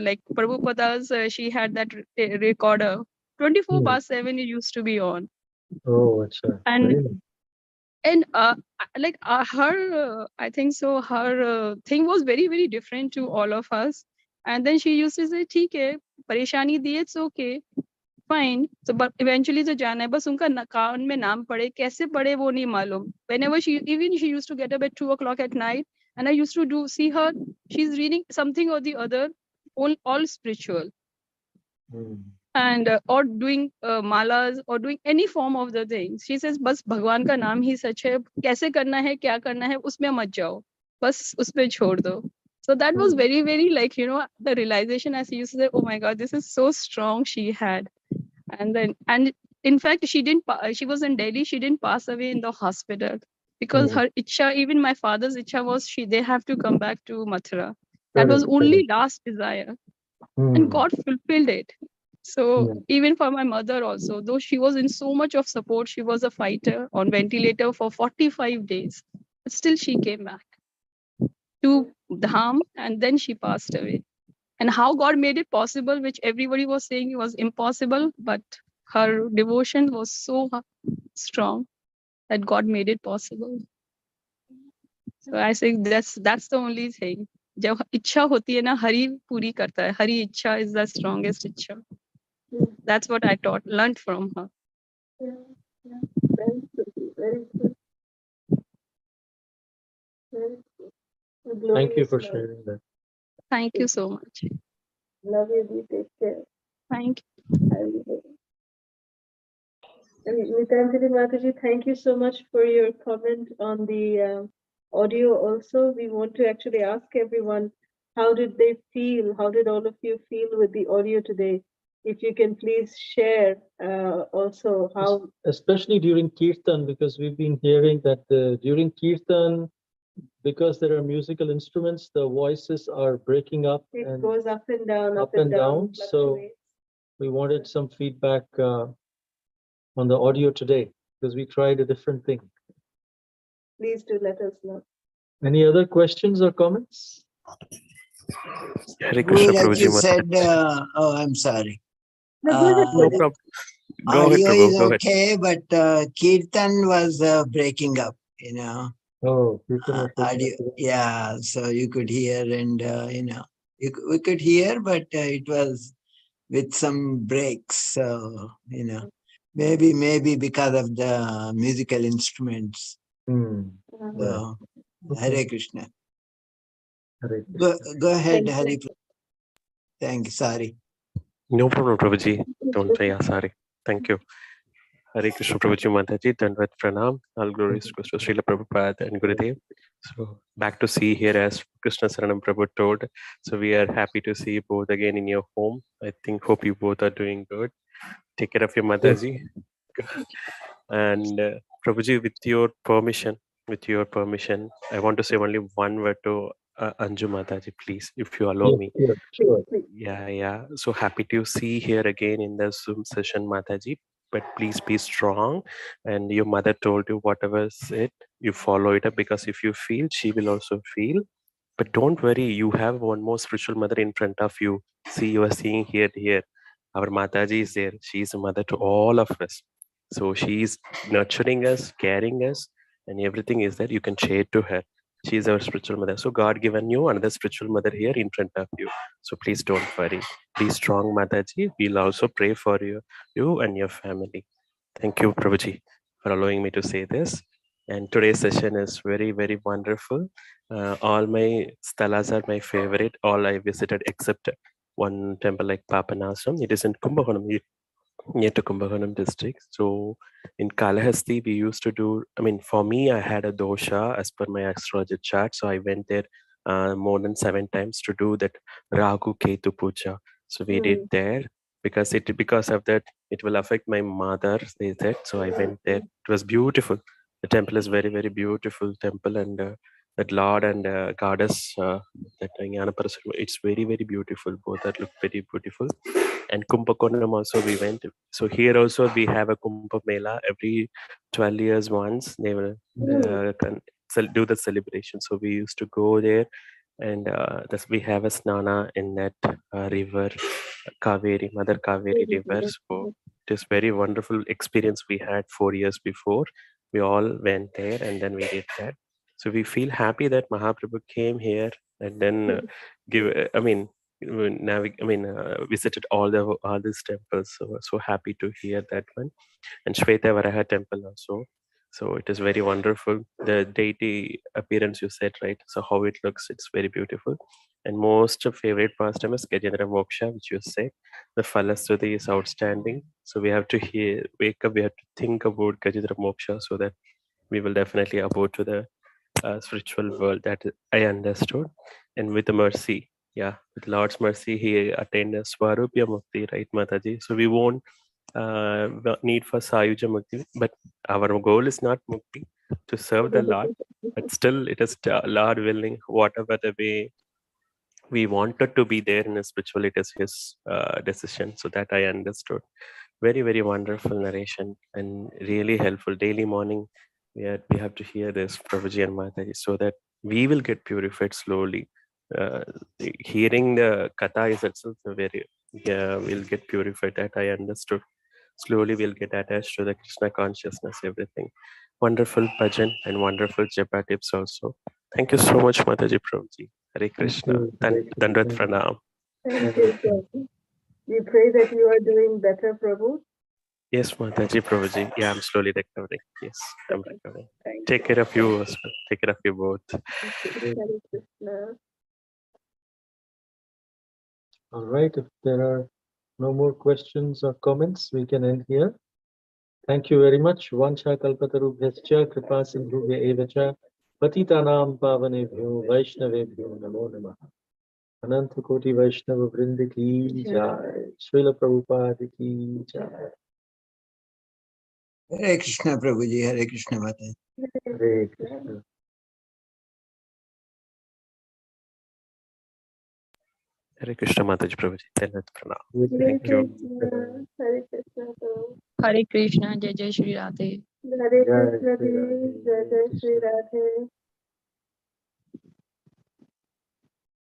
like Prabhupada's, she had that recorder 24/7. It used to be on. Oh, achha. And like her, I think so, her thing was very, very different to all of us. And then she used to say, "ठीक है, परेशानी दी, it's okay, fine." So, but eventually जो जाना है, बस उनका कान में नाम पड़े, कैसे पड़े वो नहीं मालूम. Whenever she used to get up at 2 o'clock at night, and I used to see her. She's reading something or the other. all spiritual. Mm. And or doing malas or doing any form of the things. She says, बस भगवान का नाम ही सच है, कैसे करना है, क्या करना है, उसमें मत जाओ, बस उसमें छोड़ दो. So that was very, very like, the realization as she used to say, oh my God, this is so strong she had. And in fact, she was in Delhi, she didn't pass away in the hospital because her ichha, even my father's ichha was they have to come back to Mathura. That was only last desire. And God fulfilled it. So even for my mother also, though she was in so much of support, she was a fighter on ventilator for 45 days. But still she came back to Dham and then she passed away. And how God made it possible, which everybody was saying was impossible, but her devotion was so strong that God made it possible. So I think that's the only thing. जब इच्छा होती है ना, हरि पूरी करता है. हरि इच्छा is the strongest इच्छा. That's what I learned from her. Yeah. Very good. Very good. Very good. Thank you for sharing that. Thank you so much. Love you. Take care. Thank you. Nitanjali Mataji, thank you so much for your comment on the audio also. We want to actually ask everyone, how did they feel? How did all of you feel with the audio today? If you can please share also how... Especially during Kirtan, because we've been hearing that during Kirtan, because there are musical instruments, the voices are breaking up. It and goes up and down, up and down. So fluctuates. we wanted some feedback on the audio today, because we tried a different thing. Please do let us know. Any other questions or comments? Hare Krishna, Like Prabhuji. you said, oh, I'm sorry. No problem. Go ahead, Audio Prabhu. is Go ahead. okay, but Kirtan was breaking up, Oh, Kirtan was audio, yeah, so you could hear and, we could hear, but it was with some breaks. So, maybe because of the musical instruments. So, Hare Krishna. Hare Krishna. Go ahead, Hare. Thank you. Sorry. No problem, Prabhuji. Don't say sorry. Thank you. Hare Krishna, Prabhuji Mataji, Dandavat Pranam. All glories goes to Srila Prabhupada and Gurudev. So back to see here as Krishna Saranam Prabhu told. So we are happy to see you both again in your home. I hope you both are doing good. Take care of your Mataji. And Prabhuji, with your permission, I want to say only one word to Anju Mataji, please, if you allow me. Sure. Yeah. So happy to see here again in the Zoom session, Mataji. But please be strong. And your mother told you whatever is it, you follow it up, because if you feel, she will also feel. But don't worry, you have one more spiritual mother in front of you. See, you are seeing here. Our Mataji is there. She is a mother to all of us. So she is nurturing us, caring us, and everything is there. You can share to her. She is our spiritual mother. So God given you another spiritual mother here in front of you. So please don't worry. Be strong, Mataji. We'll also pray for you and your family. Thank you, Prabhuji, for allowing me to say this. And today's session is very, very wonderful. All my stelas are my favorite. All I visited except one temple like Papanasanam. It is in Kumbhakonam, near to Kumbhakonam district. So in Kalahasti, we used to do, for me, I had a dosha as per my astrology chart. So I went there more than 7 times to do that Ragu Ketu Puja. So we did there because of that, it will affect my mother, they said. So I went there. It was beautiful. The temple is very, very beautiful temple, and that Lord and Goddess, that Jnana Parasura, it's very, very beautiful. Both are look very beautiful. And Kumbhakonam also we went. So here also we have a Kumbh Mela every 12 years once. They will do the celebration. So we used to go there, and we have a snana in that river, Kaveri, Mother Kaveri river. So it is very wonderful experience we had 4 years before. We all went there and then we did that. So we feel happy that Mahaprabhu came here and then visited all these temples. So happy to hear that one. And Shweta Varaha temple also. So it is very wonderful. The deity appearance you said, right? So how it looks, it's very beautiful. And most favorite pastime is Gajendra Moksha, which you said. The Falastudi is outstanding. So we have to wake up, we have to think about Gajendra Moksha so that we will definitely abode to the spiritual world. That I understood. And with the mercy, yeah, with Lord's mercy, he attained a Swarupya Mukti, right, Mataji? So we won't need for Sayuja Mukti, but our goal is not Mukti, to serve the Lord, but still it is Lord willing, whatever the way we wanted to be there in a spiritual, it is his decision. So that I understood. Very, very wonderful narration and really helpful. Daily morning, we have to hear this, Prabhuji and Mataji, so that we will get purified slowly. Uh, Hearing the katha is itself a very, yeah, we'll get purified. That I understood. Slowly we'll get attached to the Krishna consciousness, everything. Wonderful bhajan and wonderful japa tips also. Thank you so much, Mataji Prabhuji. Hare Krishna. Dandrat Pranam. Thank you, Prabhu. We pray that you are doing better, Prabhu. Yes, Mataji Prabhuji. Yeah, I'm slowly recovering. Yes, I'm recovering. Thank Take care of you as well. Take care of you both. you. Hare Krishna. All right, if there are no more questions or comments, we can end here. Thank you very much. Vancha kalpatarubhyascha kripa sindhubhya evacha patitanam pavanebhyo vaishnavebhyo namo namaha. Ananta Koti Vaishnava Vrinda ki jai. Srila Prabhupada ki jai. Hare Krishna Prabhuji, Hare Krishna Mataji. Hare Krishna. Hare Krishna Mataji Prabhuji. Dandrat Pranam. Hare Thank you. Krishna. Hare Krishna, Prabhu. Hare Krishna, Jai Jai Shri Radhe. Hare Jai Krishna, Shri Radhe. Jai Jai Shri Radhe.